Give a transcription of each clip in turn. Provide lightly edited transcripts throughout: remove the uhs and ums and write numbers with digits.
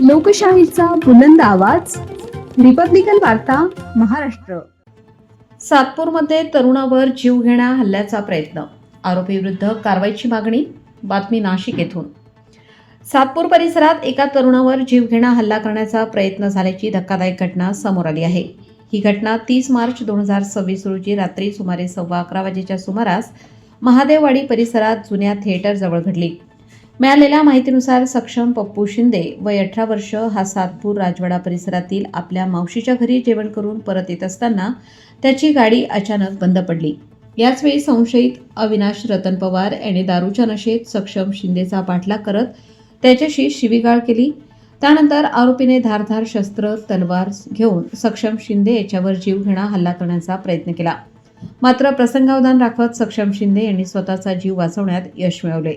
लोकशाहीचा बुलंद आवाज, रिपब्लिकन वार्ता, महाराष्ट्र. सातपूरमध्ये तरुणावर जीवघेण्या हल्ल्याचा प्रयत्न, आरोपी विरुद्ध कारवाईची मागणी. बातमी नाशिक येथून. सातपूर परिसरात एका तरुणावर जीवघेणा हल्ला करण्याचा प्रयत्न झाल्याची धक्कादायक घटना समोर आली आहे. ही घटना 30 मार्च 2026 रोजी रात्री सुमारे 11:15 वाजेच्या सुमारास महादेववाडी परिसरात जुन्या थिएटर जवळ घडली. मिळालेल्या माहितीनुसार सक्षम पप्पू शिंदे वय 18 वर्ष हा सातपूर राजवाडा परिसरातील आपल्या मावशीच्या घरी जेवण करून परत येत असताना त्याची गाडी अचानक बंद पडली. याचवेळी संशयित अविनाश रतन पवार याने दारूच्या नशेत सक्षम शिंदेचा पाठलाग करत त्याच्याशी शिवीगाळ केली. त्यानंतर आरोपीने धारधार शस्त्र तलवार घेऊन सक्षम शिंदे याच्यावर जीवघेणा हल्ला करण्याचा प्रयत्न केला. मात्र प्रसंगावधान राखत सक्षम शिंदे यांनी स्वतःचा जीव वाचवण्यात यश मिळवले.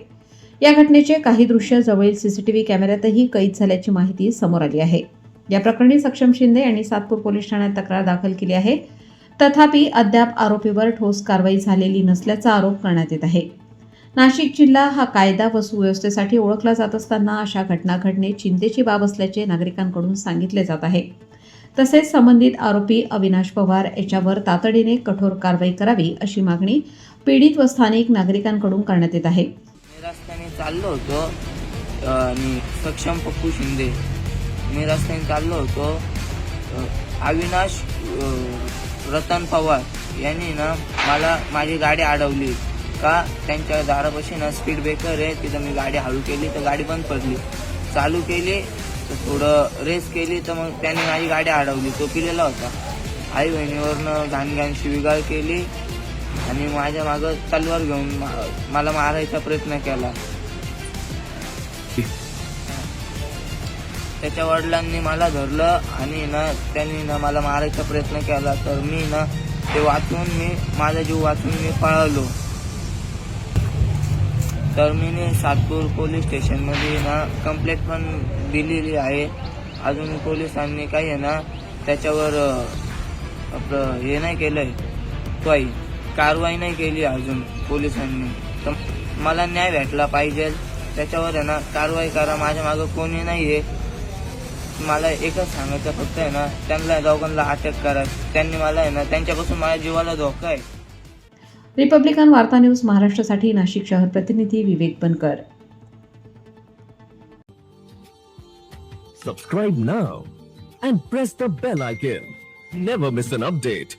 या घटनेचे काही दृश्य जवळील सीसीटीव्ही कॅमेऱ्यातही कैद झाल्याची माहिती समोर आली आहे. या प्रकरणी सक्षम शिंदे यांनी सातपूर पोलीस ठाण्यात तक्रार दाखल केली आहे. तथापि अद्याप आरोपीवर ठोस कारवाई झालेली नसल्याचा आरोप करण्यात येत आहे. नाशिक जिल्हा हा कायदा व सुव्यवस्थेसाठी ओळखला जात असताना अशा घटना घडणे चिंतेची बाब असल्याचे नागरिकांकडून सांगितले जात आहे. तसेच संबंधित आरोपी अविनाश पवार याच्यावर तातडीने कठोर कारवाई करावी अशी मागणी पीडित व स्थानिक नागरिकांकडून करण्यात येत आहे. रस्त्याने चाललो होतो आणि सक्षम पप्पू शिंदे मी रस्त्याने चाललो होतो. अविनाश रतन पवार यांनी ना मला माझी गाडी अडवली का त्यांच्या दारापाशी ना स्पीड ब्रेकर आहे, तिथं मी गाडी हळू केली तर गाडी बंद पडली. चालू केली तर थोडं रेस केली तर मग त्यांनी माझी गाडी अडवली. तो पिलेला होता. आई बहिणीवरनं घाण शिवीगाळ केली आणि माझ्या मागं तलवार घेऊन मला मारायचा प्रयत्न केला. त्याच्या वडिलांनी मला धरलं आणि ना त्यांनी ना मला मारायचा प्रयत्न केला. तर मी ना ते वाचून माझा जीव वाचून मी पळालो. तर मी सातपूर पोलीस स्टेशनमध्ये ना कंप्लेंट पण दिलेली आहे. अजून पोलिसांनी काही आहे ना त्याच्यावर आपलं हे नाही केलंय, काही कारवाई नाही केली अजून पोलिसांनी. तर मला न्याय भेटला पाहिजे, त्याच्यावर आहे ना कारवाई करा. माझ्या मागं कोणी नाही आहे. मला एकच सांगायचं फक्त आहे ना त्यांना दोघांना अटक करा. त्यांनी मला आहे ना त्यांच्यापासून माझ्या जीवाला धोका आहे. रिपब्लिकन वार्ता न्यूज महाराष्ट्रासाठी नाशिक शहर प्रतिनिधी विवेक बनकर. Subscribe now and press the bell icon. Never miss an update.